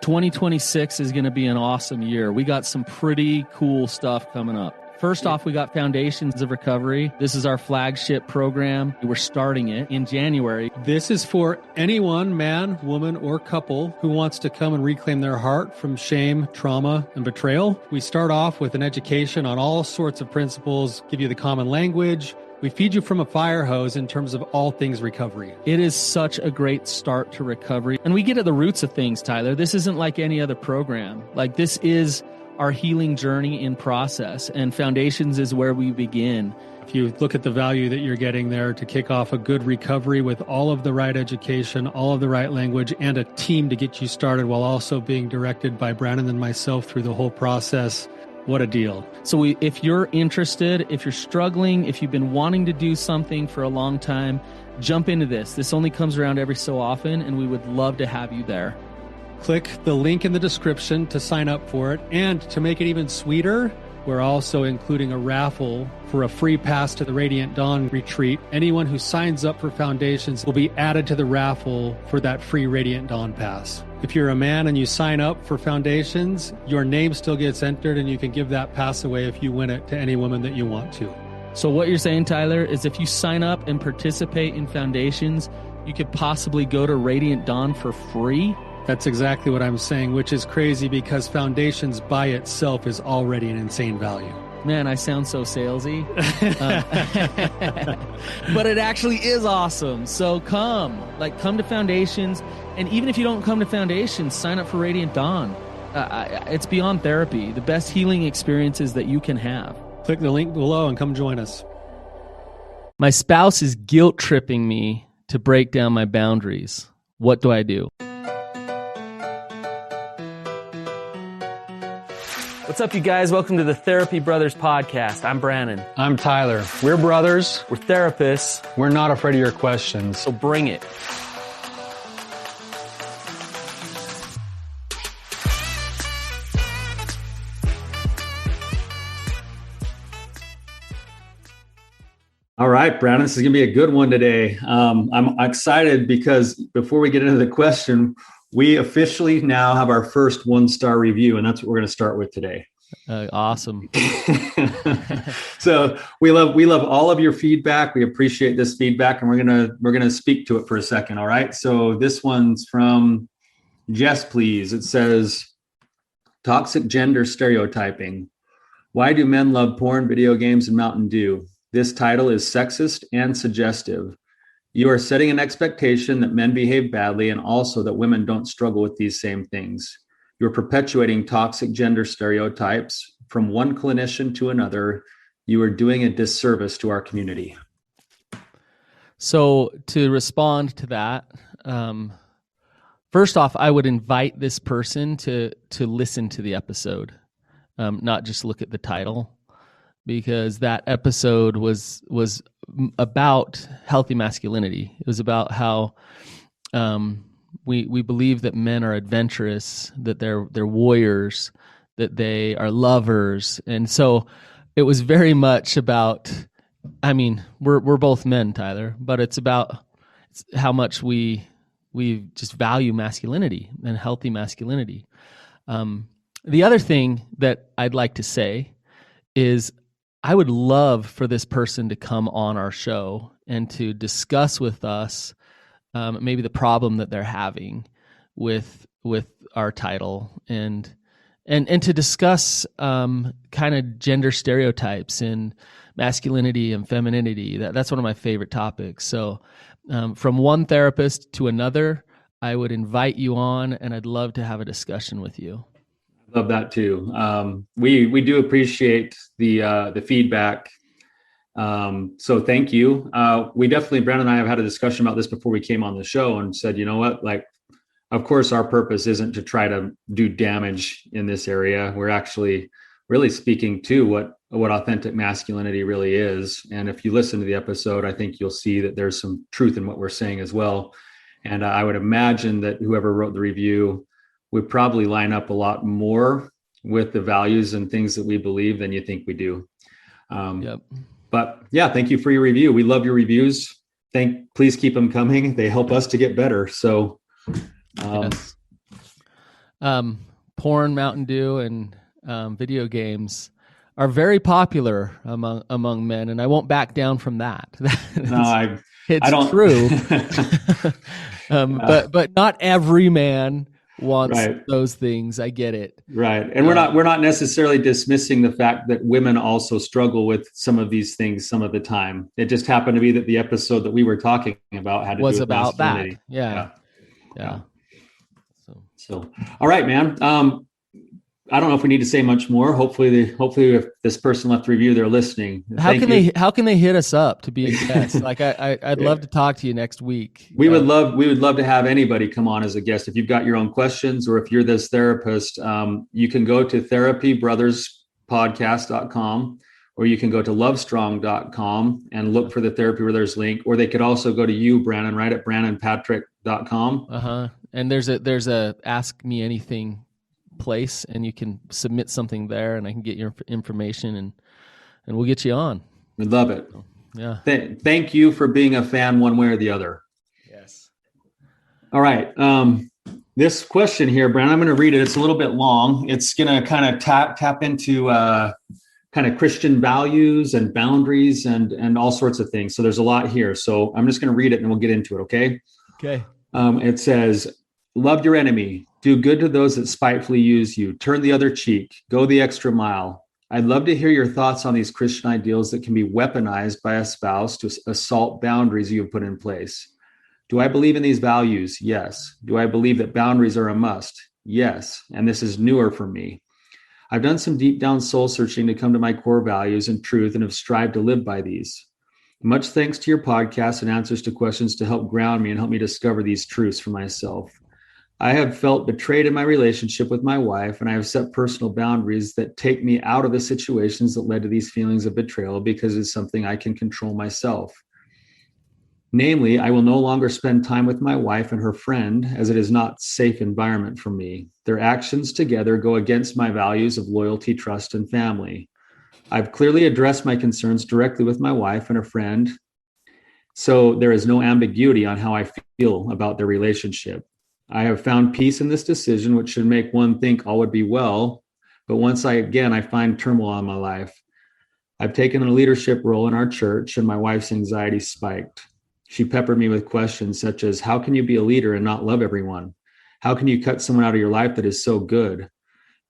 2026 is going to be an awesome year. We got some pretty cool stuff coming up. First off, we got Foundations of Recovery. This is our flagship program. We're starting it in January. This is for anyone, man, woman, or couple who wants to come and reclaim their heart from shame, trauma, and betrayal. We start off with an education on all sorts of principles, give you the common language. We feed you from a fire hose in terms of all things recovery. It is such a great start to recovery. And we get at the roots of things, Tyler. This isn't like any other program. Like, this is our healing journey in process, and Foundations is where we begin. If you look at the value that you're getting there to kick off a good recovery with all of the right education, all of the right language, and a team to get you started while also being directed by Brannon and myself through the whole process, what a deal. So if you're interested, if you're struggling, if you've been wanting to do something for a long time, jump into this. This only comes around every so often, and we would love to have you there. Click the link in the description to sign up for it. And to make it even sweeter, we're also including a raffle for a free pass to the Radiant Dawn retreat. Anyone who signs up for Foundations will be added to the raffle for that free Radiant Dawn pass. If you're a man and you sign up for Foundations, your name still gets entered, and you can give that pass away if you win it to any woman that you want to. So what you're saying, Tyler, is if you sign up and participate in Foundations, you could possibly go to Radiant Dawn for free? That's exactly what I'm saying, which is crazy because Foundations by itself is already an insane value. Man, I sound so salesy. But it actually is awesome. So come to Foundations. And even if you don't come to Foundations, sign up for Radiant Dawn. It's beyond therapy, the best healing experiences that you can have. Click the link below and come join us. My spouse is guilt tripping me to break down my boundaries. What do I do? What's up, you guys? Welcome to the Therapy Brothers podcast. I'm Brannon. I'm Tyler. We're brothers. We're therapists. We're not afraid of your questions. So bring it. All right, Brannon, this is going to be a good one today. I'm excited because before we get into the question, we officially now have our first 1-star review, and that's what we're going to start with today. Awesome. So we love all of your feedback. We appreciate this feedback, and we're gonna speak to it for a second. All right. So this one's from Jess, please. It says, toxic gender stereotyping. Why do men love porn, video games, and Mountain Dew? This title is sexist and suggestive. You are setting an expectation that men behave badly and also that women don't struggle with these same things. You're perpetuating toxic gender stereotypes from one clinician to another. You are doing a disservice to our community. So to respond to that, first off, I would invite this person to listen to the episode, not just look at the title, because that episode was about healthy masculinity. It was about how we believe that men are adventurous, that they're warriors, that they are lovers, and so it was very much about. I mean, we're both men, Tyler, but it's about how much we just value masculinity and healthy masculinity. The other thing that I'd like to say is, I would love for this person to come on our show and to discuss with us maybe the problem that they're having with our title and to discuss kind of gender stereotypes and masculinity and femininity. That's one of my favorite topics. So from one therapist to another, I would invite you on, and I'd love to have a discussion with you. Love that too. We do appreciate the feedback. So thank you. We definitely, Brannon and I have had a discussion about this before we came on the show and said, you know what, like, of course, our purpose isn't to try to do damage in this area. We're actually really speaking to what authentic masculinity really is. And if you listen to the episode, I think you'll see that there's some truth in what we're saying as well. And I would imagine that whoever wrote the review would probably line up a lot more with the values and things that we believe than you think we do. Yep. But yeah, thank you for your review. We love your reviews. Please keep them coming. They help us to get better. So, yes. Porn, Mountain Dew, and video games are very popular among men, and I won't back down from that. No, I It's don't. true. But not every man wants Right. those things. I get it. Right. And we're not necessarily dismissing the fact that women also struggle with some of these things some of the time. It just happened to be that the episode that we were talking about had to Was do with about that. masculinity. Yeah. Yeah. So All right, man. I don't know if we need to say much more. Hopefully if this person left a review, they're listening. how can they hit us up to be a guest? Like I'd love to talk to you next week. We would love to have anybody come on as a guest. If you've got your own questions, or if you're this therapist, you can go to therapybrotherspodcast.com, or you can go to lovestrong.com and look for the Therapy Brothers link, or they could also go to you, Brannon, right at brannonpatrick.com. And there's a Ask Me Anything place, and you can submit something there, and I can get your information, and we'll get you on. We'd love it. Yeah. Thank you for being a fan one way or the other. Yes. All right. This question here, Brandon, I'm going to read it. It's a little bit long. It's going to kind of tap into kind of Christian values and boundaries and all sorts of things. So there's a lot here. So I'm just going to read it and we'll get into it. Okay. Okay. It says, love your enemy, do good to those that spitefully use you, turn the other cheek, go the extra mile. I'd love to hear your thoughts on these Christian ideals that can be weaponized by a spouse to assault boundaries you have put in place. Do I believe in these values? Yes. Do I believe that boundaries are a must? Yes. And this is newer for me. I've done some deep down soul searching to come to my core values and truth and have strived to live by these. Much thanks to your podcast and answers to questions to help ground me and help me discover these truths for myself. I have felt betrayed in my relationship with my wife, and I have set personal boundaries that take me out of the situations that led to these feelings of betrayal because it's something I can control myself. Namely, I will no longer spend time with my wife and her friend as it is not a safe environment for me. Their actions together go against my values of loyalty, trust, and family. I've clearly addressed my concerns directly with my wife and a friend, so there is no ambiguity on how I feel about their relationship. I have found peace in this decision, which should make one think all would be well, but once I find turmoil in my life. I've taken a leadership role in our church, and my wife's anxiety spiked. She peppered me with questions such as, how can you be a leader and not love everyone? How can you cut someone out of your life that is so good?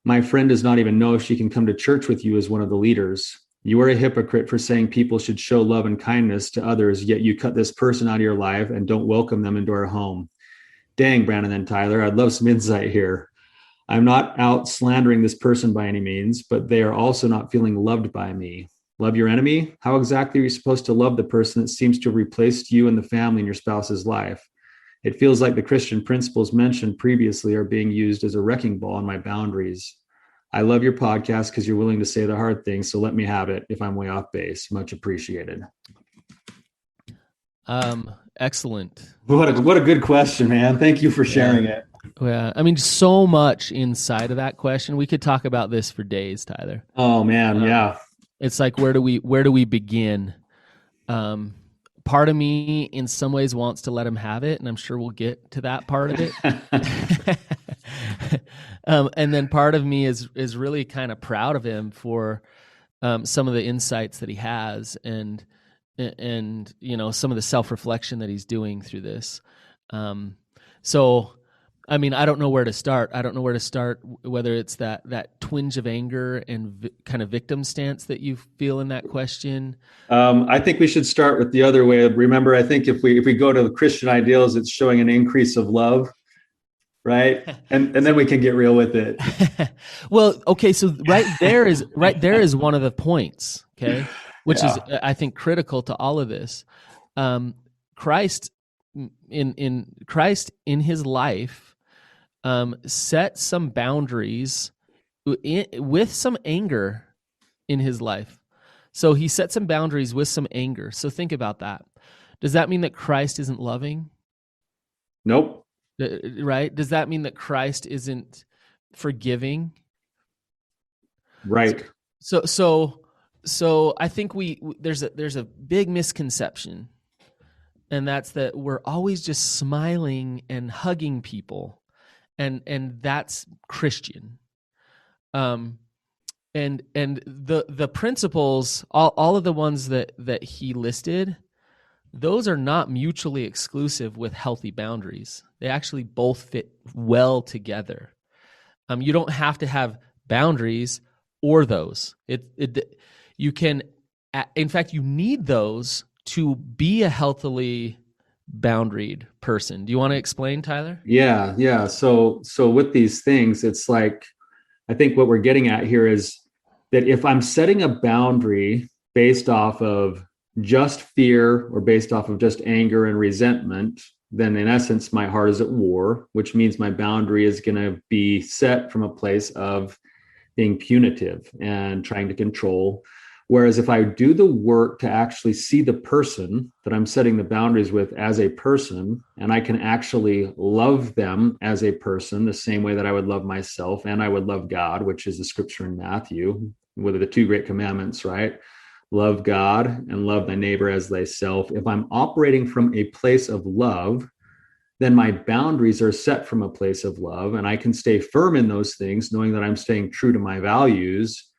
My friend does not even know if she can come to church with you as one of the leaders. You are a hypocrite for saying people should show love and kindness to others, yet you cut this person out of your life and don't welcome them into our home. Dang, Brannon and Tyler, I'd love some insight here. I'm not out slandering this person by any means, but they are also not feeling loved by me. Love your enemy? How exactly are you supposed to love the person that seems to have replaced you and the family in your spouse's life? It feels like the Christian principles mentioned previously are being used as a wrecking ball on my boundaries. I love your podcast because you're willing to say the hard things, so let me have it if I'm way off base. Much appreciated. Excellent. What a good question, man. Thank you for sharing it. Yeah, I mean, so much inside of that question. We could talk about this for days, Tyler. Oh man, yeah. It's like, where do we begin? Part of me in some ways wants to let him have it, and I'm sure we'll get to that part of it. And then part of me is really kind of proud of him for some of the insights that he has, and some of the self-reflection that he's doing through this. So I mean, I don't know where to start. Whether it's that twinge of anger and kind of victim stance that you feel in that question. I think we should start with the other way. Remember, I think if we go to the Christian ideals, it's showing an increase of love, right? And then we can get real with it. Well, okay, so right there is one of the points, okay, which is, I think, critical to all of this. Christ in his life set some boundaries with some anger in his life. So he set some boundaries with some anger. So think about that. Does that mean that Christ isn't loving? Nope. Right? Does that mean that Christ isn't forgiving? Right. So I think there's a big misconception, and that's that we're always just smiling and hugging people and that's Christian. And the principles, all of the ones that he listed, those are not mutually exclusive with healthy boundaries. They actually both fit well together. You don't have to have boundaries or those. You can, in fact, you need those to be a healthily boundaried person. Do you want to explain, Tyler? Yeah. So with these things, it's like, I think what we're getting at here is that if I'm setting a boundary based off of just fear or based off of just anger and resentment, then in essence, my heart is at war, which means my boundary is going to be set from a place of being punitive and trying to control. Whereas if I do the work to actually see the person that I'm setting the boundaries with as a person, and I can actually love them as a person the same way that I would love myself and I would love God, which is the scripture in Matthew, with the two great commandments, right? Love God and love thy neighbor as thyself. If I'm operating from a place of love, then my boundaries are set from a place of love, and I can stay firm in those things, knowing that I'm staying true to my values.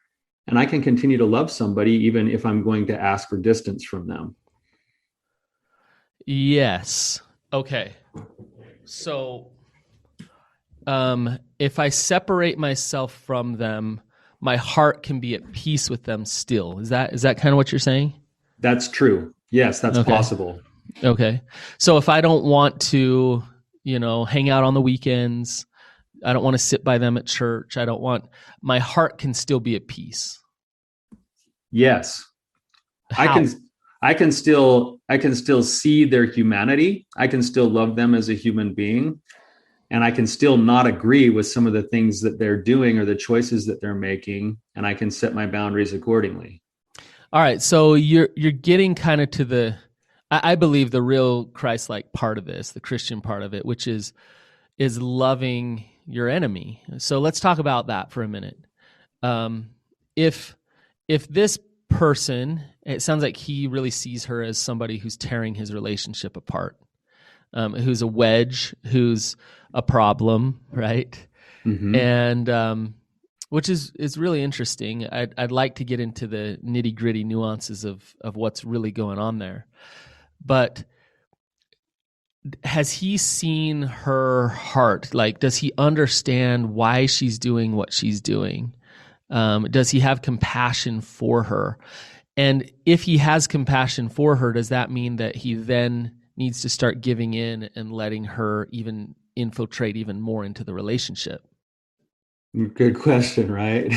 And I can continue to love somebody even if I'm going to ask for distance from them. Yes. Okay. So if I separate myself from them, my heart can be at peace with them still. Is that kind of what you're saying? That's true. Yes, that's possible. Okay. So if I don't want to, hang out on the weekends, I don't want to sit by them at church, my heart can still be at peace. Yes. How? I can still see their humanity. I can still love them as a human being. And I can still not agree with some of the things that they're doing or the choices that they're making. And I can set my boundaries accordingly. All right. So you're getting kind of to I believe the real Christ-like part of this, the Christian part of it, which is loving your enemy. So let's talk about that for a minute. If this person, it sounds like he really sees her as somebody who's tearing his relationship apart, who's a wedge, who's a problem, right? Mm-hmm. And which is really interesting. I'd like to get into the nitty-gritty nuances of what's really going on there. But has he seen her heart? Like, does he understand why she's doing what she's doing? Does he have compassion for her? And if he has compassion for her, does that mean that he then needs to start giving in and letting her even infiltrate even more into the relationship? Good question, right?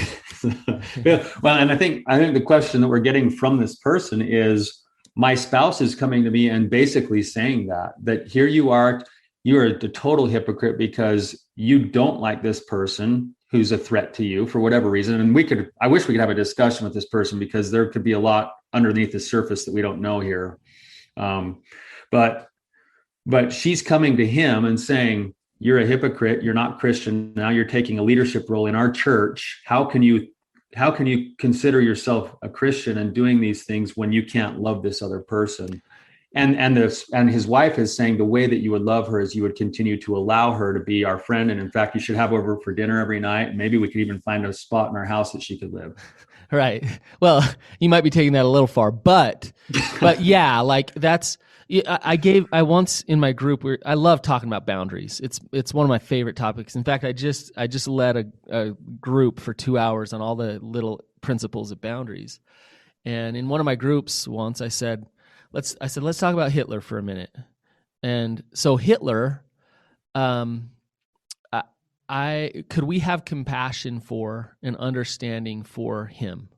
Yeah. Well, and I think the question that we're getting from this person is, my spouse is coming to me and basically saying that here you are a total hypocrite because you don't like this person who's a threat to you for whatever reason. And I wish we could have a discussion with this person, because there could be a lot underneath the surface that we don't know here. But she's coming to him and saying, you're a hypocrite. You're not Christian. Now you're taking a leadership role in our church. How can you consider yourself a Christian and doing these things when you can't love this other person? And his wife is saying the way that you would love her is you would continue to allow her to be our friend. And in fact, you should have her over for dinner every night. And maybe we could even find a spot in our house that she could live. Right. Well, you might be taking that a little far, but yeah, like I once in my group I love talking about boundaries. It's one of my favorite topics. In fact, I just led a group for 2 hours on all the little principles of boundaries. And in one of my groups once, I said, let's talk about Hitler for a minute. And so Hitler, could we have compassion for and understanding for him?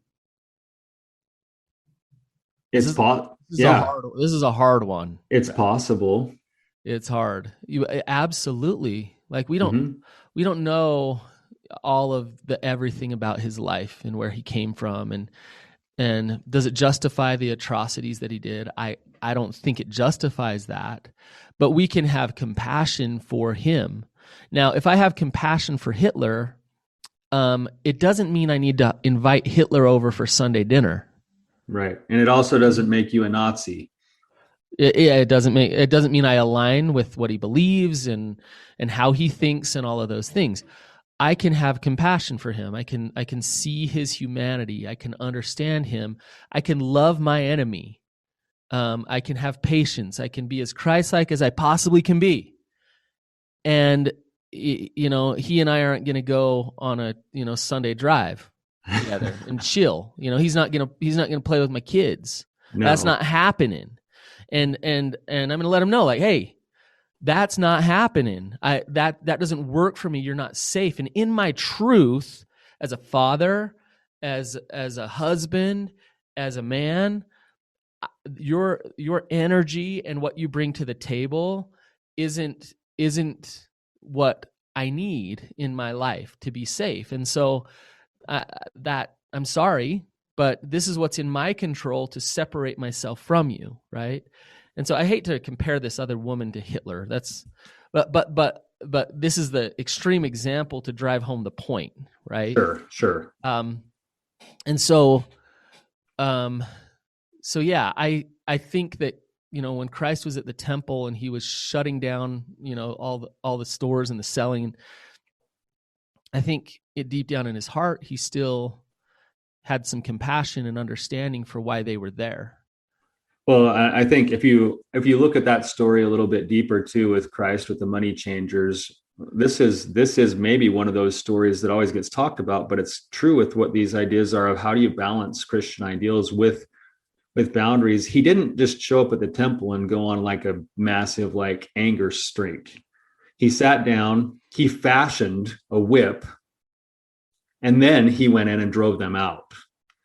This is a hard one. It's possible. It's hard. Absolutely. Like we don't know all of everything about his life and where he came from, and does it justify the atrocities that he did? I don't think it justifies that, but we can have compassion for him. Now, if I have compassion for Hitler, it doesn't mean I need to invite Hitler over for Sunday dinner. Right. And it also doesn't make you a Nazi. It doesn't mean I align with what he believes and how he thinks and all of those things. I can have compassion for him. I can see his humanity. I can understand him. I can love my enemy. I can have patience. I can be as Christ-like as I possibly can be. And he and I aren't going to go on a Sunday drive together and chill. He's not going to play with my kids. No. That's not happening. And I'm going to let him know, like, hey, that's not happening. That doesn't work for me. You're not safe. And in my truth, as a father, as a husband, as a man, your energy and what you bring to the table isn't what I need in my life to be safe. And so that I'm sorry, but this is what's in my control to separate myself from you, right? And so I hate to compare this other woman to Hitler. But this is the extreme example to drive home the point, right? Sure. And so yeah, I think that when Christ was at the temple and he was shutting down all the stores and the selling, I think deep down in his heart he still had some compassion and understanding for why they were there. Well, I think if you look at that story a little bit deeper too, with Christ, with the money changers, this is maybe one of those stories that always gets talked about, but it's true with what these ideas are of how do you balance Christian ideals with boundaries. He didn't just show up at the temple and go on like a massive anger streak. He sat down, he fashioned a whip, and then he went in and drove them out.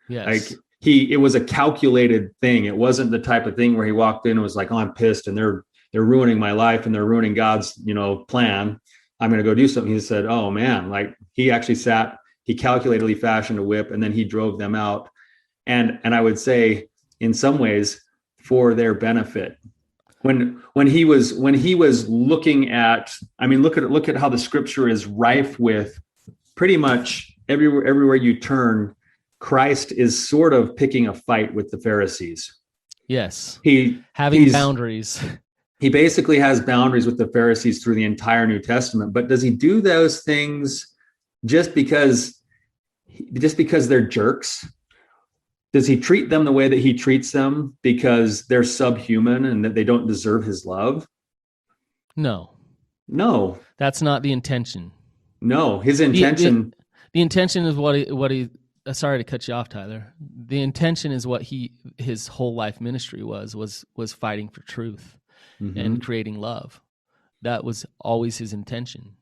Yes. It was a calculated thing. It wasn't the type of thing where he walked in and was like, oh, I'm pissed and they're ruining my life and they're ruining God's, plan. I'm going to go do something. He said, oh man, he actually sat, he calculatedly fashioned a whip and then he drove them out. And I would say in some ways for their benefit. When he was looking at, look at how the scripture is rife with pretty much everywhere you turn, Christ is sort of picking a fight with the Pharisees. Yes. Having boundaries. He basically has boundaries with the Pharisees through the entire New Testament. But does he do those things just because they're jerks? Does he treat them the way that he treats them because they're subhuman and that they don't deserve his love? No. That's not the intention. No, his intention. The intention is what he sorry to cut you off, Tyler. The intention is what his whole life ministry was fighting for truth and creating love. That was always his intention.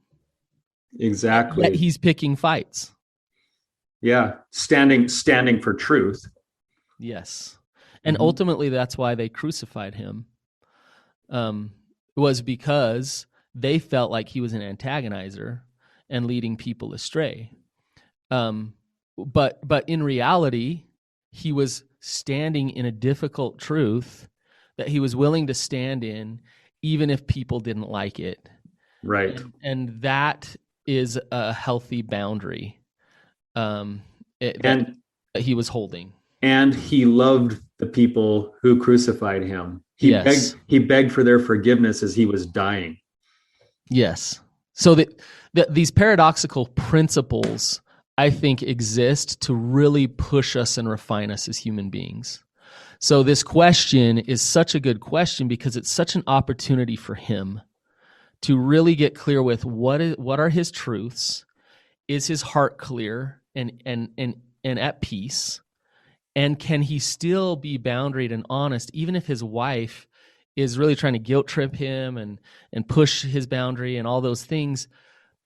Exactly. Yet he's picking fights. Yeah, standing for truth. Yes. And ultimately that's why they crucified him. Was because they felt like he was an antagonizer and leading people astray. But in reality, he was standing in a difficult truth that he was willing to stand in, even if people didn't like it. Right. And that is a healthy boundary that he was holding. And he loved the people who crucified him. He begged for their forgiveness as he was dying. Yes. So these paradoxical principles, I think, exist to really push us and refine us as human beings. So this question is such a good question because it's such an opportunity for him to really get clear with what are his truths, is his heart clear and at peace, and can he still be boundaried and honest even if his wife is really trying to guilt trip him and push his boundary and all those things,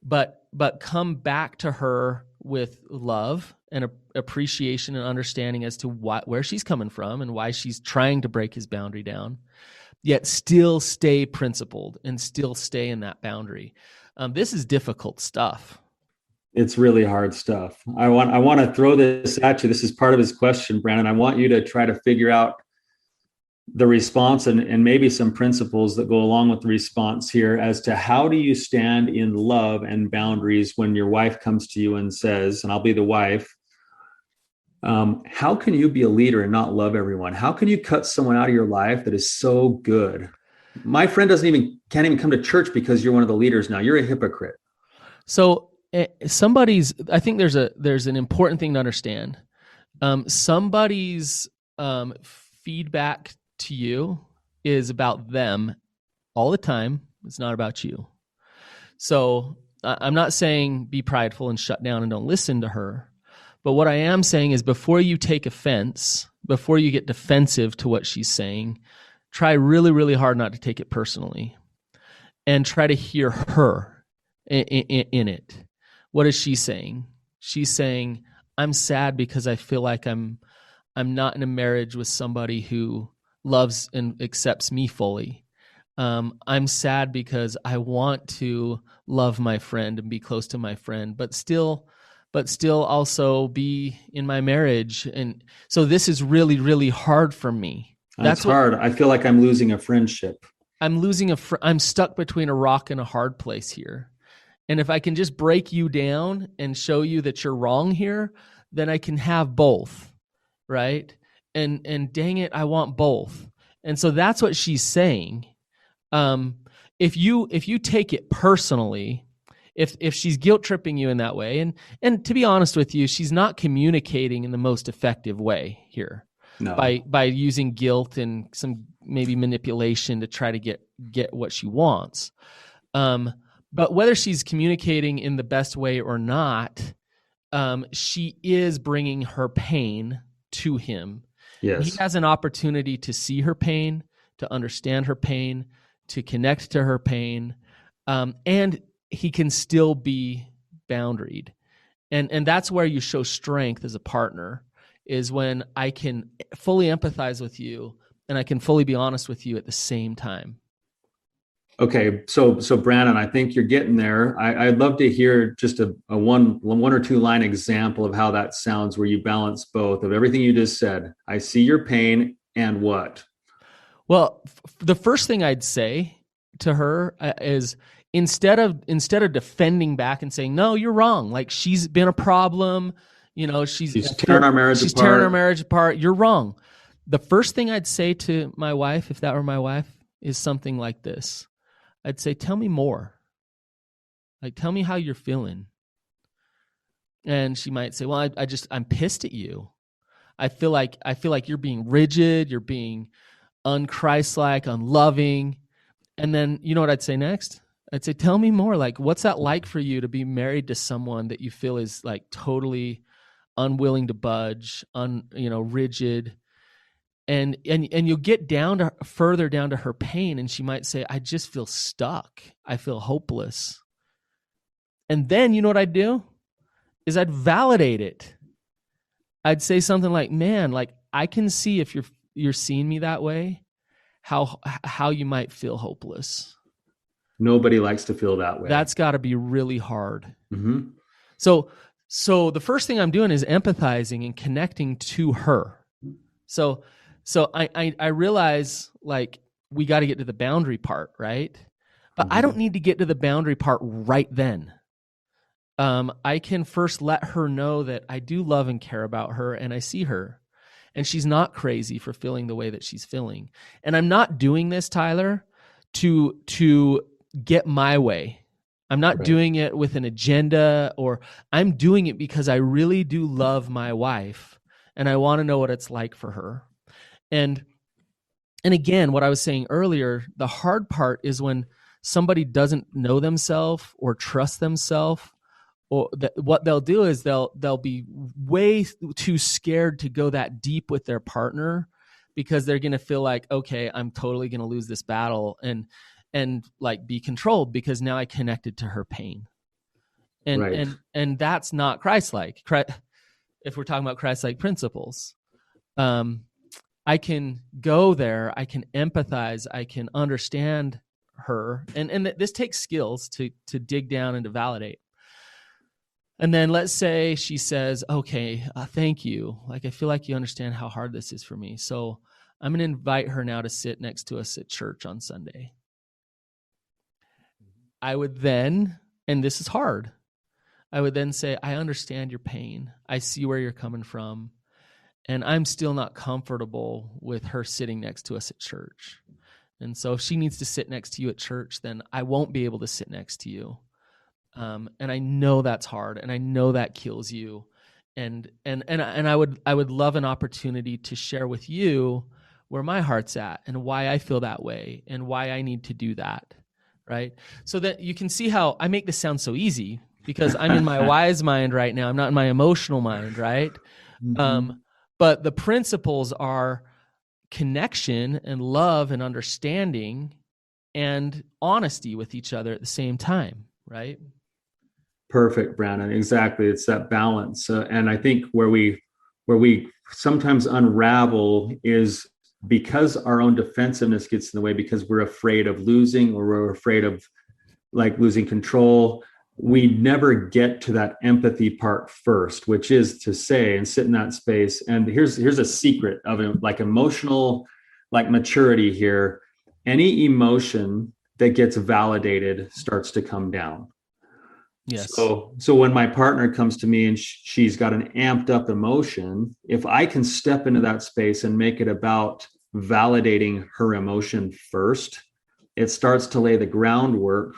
but come back to her with love and appreciation and understanding as to where she's coming from and why she's trying to break his boundary down, yet still stay principled and still stay in that boundary. This is difficult stuff. It's really hard stuff. I want to throw this at you. This is part of his question, Brannon. I want you to try to figure out the response and maybe some principles that go along with the response here as to how do you stand in love and boundaries when your wife comes to you and says, and I'll be the wife, How can you be a leader and not love everyone? How can you cut someone out of your life that is so good? My friend can't even come to church because you're one of the leaders now. You're a hypocrite. So I think there's an important thing to understand. Somebody's feedback to you is about them all the time. It's not about you. So I'm not saying be prideful and shut down and don't listen to her. But what I am saying is before you take offense, before you get defensive to what she's saying, try really, really hard not to take it personally and try to hear her in it. What is she saying? She's saying, I'm sad because I feel like I'm not in a marriage with somebody who loves and accepts me fully. I'm sad because I want to love my friend and be close to my friend, but still also be in my marriage. And so this is really, really hard for me. That's hard. I feel like I'm losing a friendship. I'm stuck between a rock and a hard place here. And if I can just break you down and show you that you're wrong here, then I can have both, right? And dang it, I want both. And so that's what she's saying. If you take it personally, if she's guilt tripping you in that way, and to be honest with you, she's not communicating in the most effective way here. No. By using guilt and some maybe manipulation to try to get what she wants. But whether she's communicating in the best way or not, she is bringing her pain to him. Yes. He has an opportunity to see her pain, to understand her pain, to connect to her pain, and he can still be boundaried. And that's where you show strength as a partner, is when I can fully empathize with you and I can fully be honest with you at the same time. Okay, so Brannon, I think you're getting there. I'd love to hear just a one or two line example of how that sounds, where you balance both of everything you just said. I see your pain, and what? Well, the first thing I'd say to her is instead of defending back and saying, no, you're wrong, like she's been a problem, she's tearing our marriage apart. You're wrong. The first thing I'd say to my wife, if that were my wife, is something like this. I'd say, tell me more. Like, tell me how you're feeling. And she might say, well, I'm pissed at you. I feel like you're being rigid, you're being unchristlike, unloving. And then, you know what I'd say next? I'd say, tell me more. Like, what's that like for you to be married to someone that you feel is like totally unwilling to budge, rigid? And you'll get further down to her pain, and she might say, I just feel stuck. I feel hopeless. And then, you know what I'd do? Is I'd validate it. I'd say something like, man, like I can see if you're seeing me that way, how you might feel hopeless. Nobody likes to feel that way. That's got to be really hard. Mm-hmm. So the first thing I'm doing is empathizing and connecting to her. So I realize, like, we got to get to the boundary part, right? But I don't need to get to the boundary part right then. I can first let her know that I do love and care about her, and I see her, and she's not crazy for feeling the way that she's feeling. And I'm not doing this, Tyler, to get my way. I'm not doing it with an agenda, or I'm doing it because I really do love my wife, and I want to know what it's like for her. And again, what I was saying earlier, the hard part is when somebody doesn't know themselves or trust themselves, or what they'll do is they'll be way too scared to go that deep with their partner, because they're going to feel like, okay, I'm totally going to lose this battle and like be controlled because now I connected to her pain. And that's not Christ-like. If we're talking about Christ-like principles, I can go there, I can empathize, I can understand her. And this takes skills to dig down and to validate. And then let's say she says, okay, thank you. Like, I feel like you understand how hard this is for me. So I'm going to invite her now to sit next to us at church on Sunday. I would then, and this is hard, I would then say, I understand your pain. I see where you're coming from. and I'm still not comfortable with her sitting next to us at church. And so if she needs to sit next to you at church, then I won't be able to sit next to you. And I know that's hard, and I know that kills you. And I would love an opportunity to share with you where my heart's at and why I feel that way and why I need to do that, right? So that you can see how I make this sound so easy, because I'm in my wise mind right now. I'm not in my emotional mind, right? Mm-hmm. But the principles are connection and love and understanding and honesty with each other at the same time, right? Perfect, Brannon. Exactly. It's that balance. And I think where we sometimes unravel is because our own defensiveness gets in the way, because we're afraid of losing, or we're afraid of like losing control. We never get to that empathy part first, which is to say and sit in that space. And here's a secret of it, like emotional, like maturity here. Any emotion that gets validated starts to come down. Yes. So when my partner comes to me and she's got an amped up emotion, if I can step into that space and make it about validating her emotion first, it starts to lay the groundwork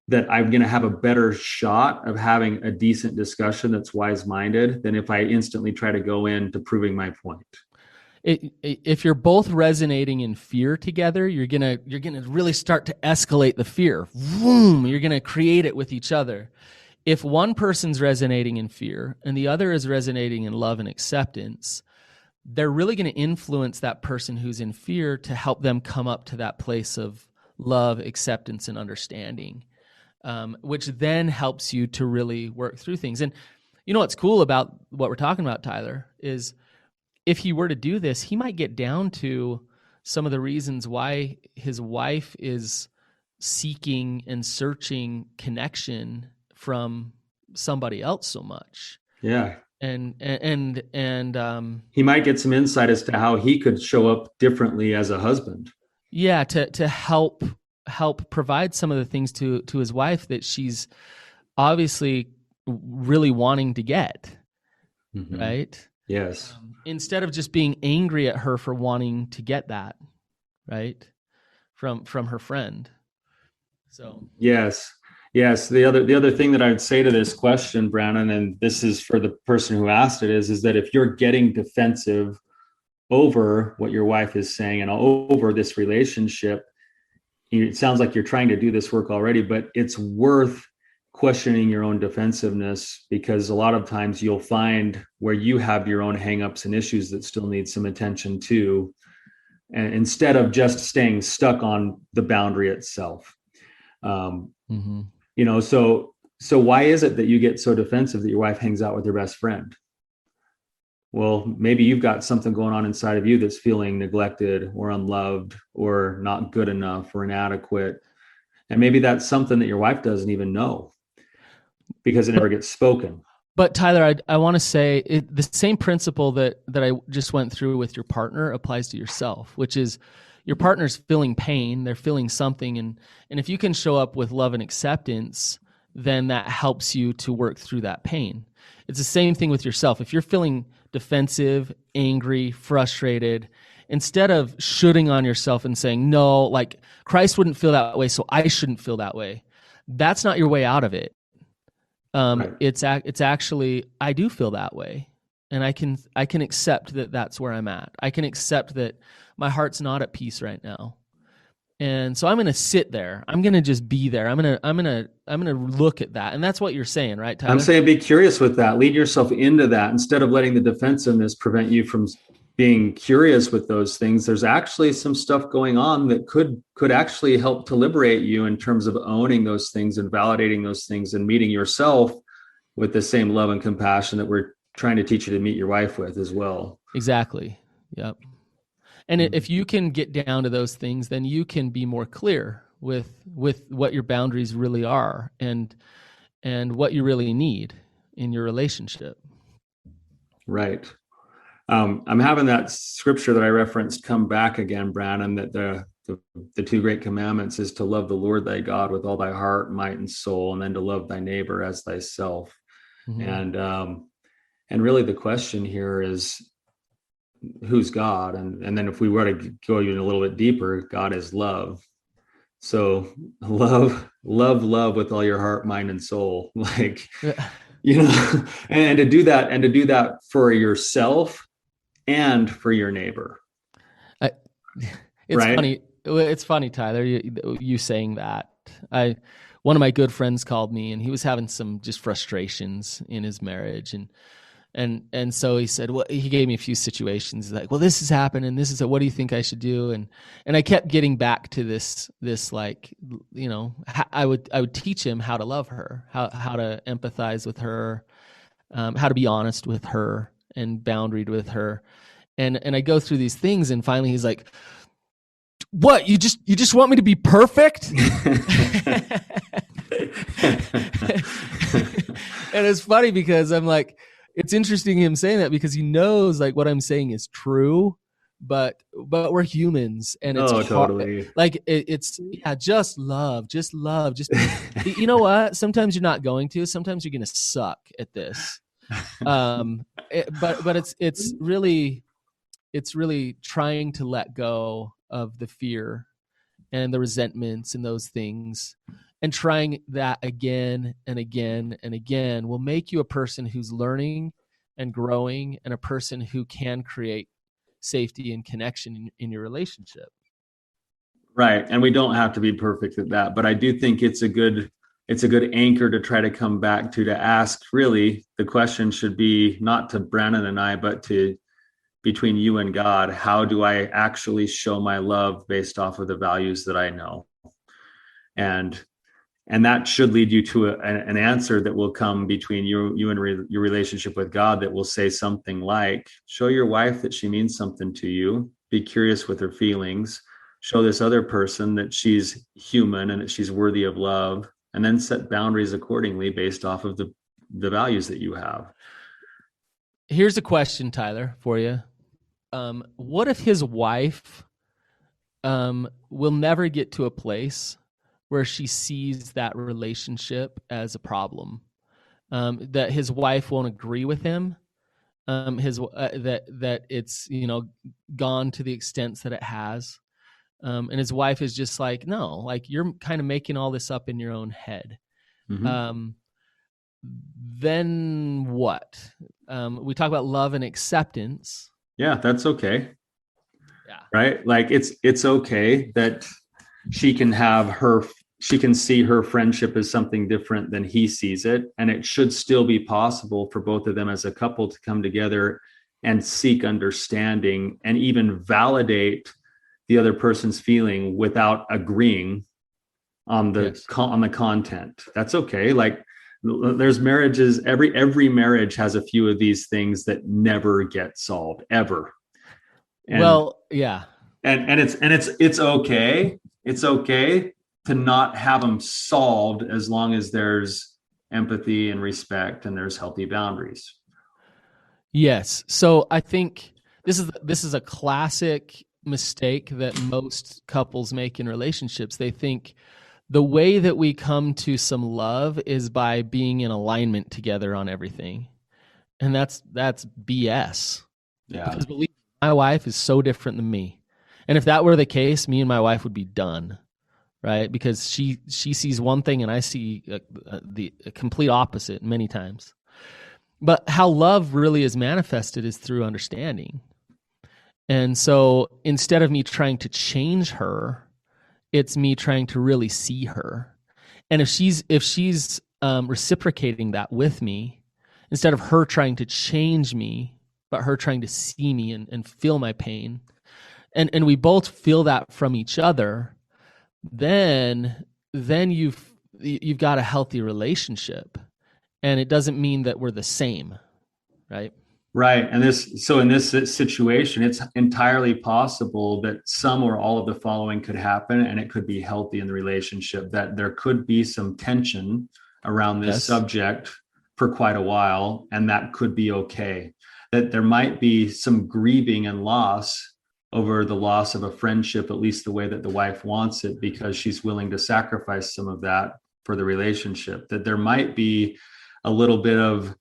that I'm going to have a better shot of having a decent discussion that's wise-minded than if I instantly try to go into proving my point. If you're both resonating in fear together, you're gonna really start to escalate the fear. Vroom, you're gonna create it with each other. If one person's resonating in fear and the other is resonating in love and acceptance, they're really going to influence that person who's in fear to help them come up to that place of love, acceptance, and understanding, which then helps you to really work through things. And you know what's cool about what we're talking about, Tyler, is if he were to do this, he might get down to some of the reasons why his wife is seeking and searching connection from somebody else so much. Yeah. And he might get some insight as to how he could show up differently as a husband. Yeah, to help provide some of the things to his wife that she's obviously really wanting to get. Mm-hmm. Right? Yes. Instead of just being angry at her for wanting to get that, right? From her friend. So yes. The other thing that I would say to this question, Brannon, and this is for the person who asked it, is that if you're getting defensive over what your wife is saying and over this relationship, it sounds like you're trying to do this work already, but it's worth questioning your own defensiveness, because a lot of times you'll find where you have your own hangups and issues that still need some attention too, and instead of just staying stuck on the boundary itself. Mm-hmm. You know, so why is it that you get so defensive that your wife hangs out with your best friend? Well, maybe you've got something going on inside of you that's feeling neglected or unloved or not good enough or inadequate. And maybe that's something that your wife doesn't even know because it never gets spoken. But Tyler, I want to say the same principle that I just went through with your partner applies to yourself, which is your partner's feeling pain, they're feeling something, and if you can show up with love and acceptance, then that helps you to work through that pain. It's the same thing with yourself. If you're feeling defensive, angry, frustrated, instead of shooting on yourself and saying, no, like Christ wouldn't feel that way, so I shouldn't feel that way, that's not your way out of it. Right. It's actually, I do feel that way, and I can accept that that's where I'm at. I can accept that my heart's not at peace right now, and so I'm going to sit there. I'm going to just be there. I'm going to look at that, and that's what you're saying, right, Tyler? I'm saying be curious with that. Lead yourself into that instead of letting the defensiveness prevent you from being curious with those things. There's actually some stuff going on that could actually help to liberate you in terms of owning those things and validating those things and meeting yourself with the same love and compassion that we're trying to teach you to meet your wife with as well. Exactly. Yep. And if you can get down to those things, then you can be more clear with what your boundaries really are and what you really need in your relationship. Right. I'm having that scripture that I referenced come back again, Brannon, that the two great commandments is to love the Lord thy God with all thy heart, might, and soul, and then to love thy neighbor as thyself. Mm-hmm. And really the question here is, who's God? And then if we were to go even a little bit deeper, God is love. So love with all your heart, mind, and soul. Like, and to do that for yourself and for your neighbor. It's funny. It's funny, Tyler, you saying that. One of my good friends called me, and he was having some just frustrations in his marriage, and so he said, well, he gave me a few situations like, well, this has happened, and this is what do you think I should do? And I kept getting back to this like, I would teach him how to love her, how to empathize with her, how to be honest with her and boundaried with her, and I go through these things, and finally he's like, what, you just want me to be perfect? And it's funny because I'm like, it's interesting him saying that because he knows like what I'm saying is true, but we're humans, and it's hard. Totally. Like it's just love, just you know what? Sometimes you're not going to. Sometimes you're going to suck at this. But it's really trying to let go of the fear and the resentments and those things, and trying that again and again and again will make you a person who's learning and growing, and a person who can create safety and connection in your relationship. Right. And we don't have to be perfect at that, but I do think it's a good anchor to try to come back to ask, really, the question should be not to Brannon and I, but to between you and God. How do I actually show my love based off of the values that I know? And that should lead you to an answer that will come between you and your relationship with God, that will say something like, show your wife that she means something to you, be curious with her feelings, show this other person that she's human and that she's worthy of love, and then set boundaries accordingly based off of the values that you have. Here's a question, Tyler, for you. What if his wife will never get to a place where she sees that relationship as a problem, that his wife won't agree with him, that it's gone to the extent that it has, and his wife is just like, no, like, you're kind of making all this up in your own head. Mm-hmm. Then what? We talk about love and acceptance. Yeah, that's okay. Yeah. Right? Like it's okay that she can see her friendship as something different than he sees it. And it should still be possible for both of them as a couple to come together and seek understanding and even validate the other person's feeling without agreeing on the on the content. That's okay. Like, there's marriages, every marriage has a few of these things that never get solved ever. And, yeah. And it's okay. It's okay to not have them solved as long as there's empathy and respect and there's healthy boundaries. Yes. So I think this is a classic mistake that most couples make in relationships. They think the way that we come to some love is by being in alignment together on everything. And that's BS. Yeah. Because believe me, my wife is so different than me. And if that were the case, me and my wife would be done, right? Because she sees one thing and I see the complete opposite many times. But how love really is manifested is through understanding. And so instead of me trying to change her, it's me trying to really see her. And if she's reciprocating that with me, instead of her trying to change me, but her trying to see me and feel my pain, and we both feel that from each other, then you've got a healthy relationship. And it doesn't mean that we're the same, right? Right. And so in this situation, it's entirely possible that some or all of the following could happen, and it could be healthy in the relationship, that there could be some tension around this subject for quite a while, and that could be okay. That there might be some grieving and loss over the loss of a friendship, at least the way that the wife wants it, because she's willing to sacrifice some of that for the relationship. That there might be a little bit of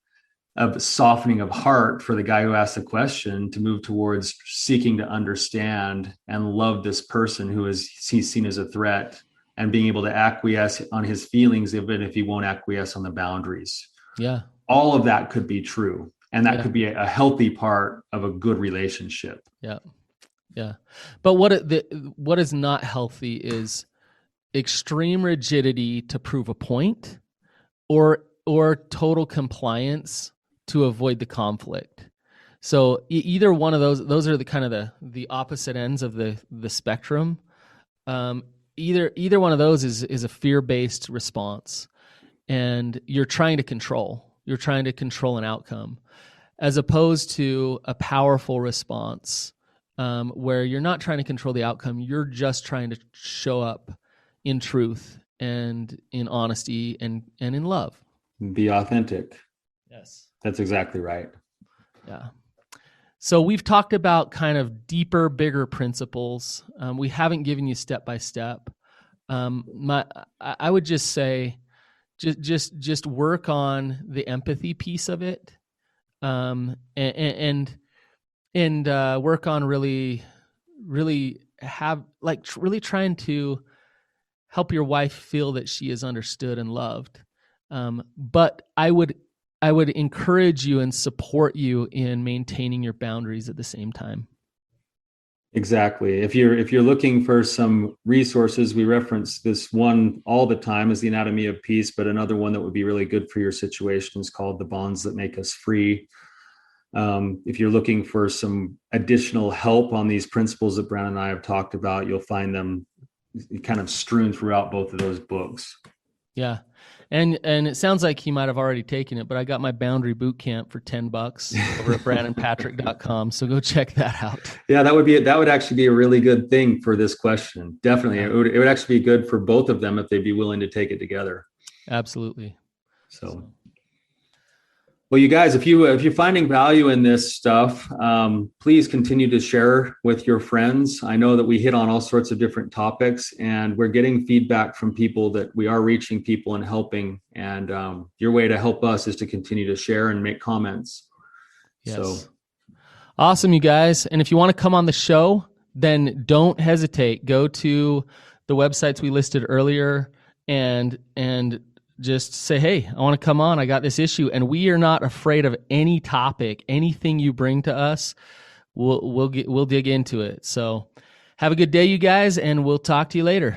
of softening of heart for the guy who asked the question to move towards seeking to understand and love this person who is he's seen as a threat, and being able to acquiesce on his feelings, even if he won't acquiesce on the boundaries. Yeah. All of that could be true. And that Yeah. could be a healthy part of a good relationship. Yeah. Yeah. But what is not healthy is extreme rigidity to prove a point, or total compliance to avoid the conflict. So either one of those are the kind of the opposite ends of the spectrum. Either one of those is a fear-based response, and you're trying to control an outcome, as opposed to a powerful response, where you're not trying to control the outcome. You're just trying to show up in truth and in honesty and in love. Be authentic. Yes. That's exactly right. Yeah. So we've talked about kind of deeper, bigger principles. We haven't given you step by step. I would just say, just work on the empathy piece of it, and work on really trying to help your wife feel that she is understood and loved. But I would encourage you and support you in maintaining your boundaries at the same time. Exactly. If you're looking for some resources, we reference this one all the time as the Anatomy of Peace, but another one that would be really good for your situation is called The Bonds That Make Us Free. If you're looking for some additional help on these principles that Brannon and I have talked about, you'll find them kind of strewn throughout both of those books. Yeah. And it sounds like he might have already taken it, but I got my boundary boot camp for $10 over at brannonpatrick.com. So go check that out. Yeah, that would actually be a really good thing for this question. Definitely. Yeah. It would actually be good for both of them if they'd be willing to take it together. Absolutely. So. Well, you guys, if you're finding value in this stuff, please continue to share with your friends. I know that we hit on all sorts of different topics, and we're getting feedback from people that we are reaching people and helping. And your way to help us is to continue to share and make comments. Yes. So awesome, you guys. And if you want to come on the show, then don't hesitate. Go to the websites we listed earlier and just say, hey, I want to come on. I got this issue. And we are not afraid of any topic, anything you bring to us. We'll dig into it. So have a good day, you guys, and we'll talk to you later.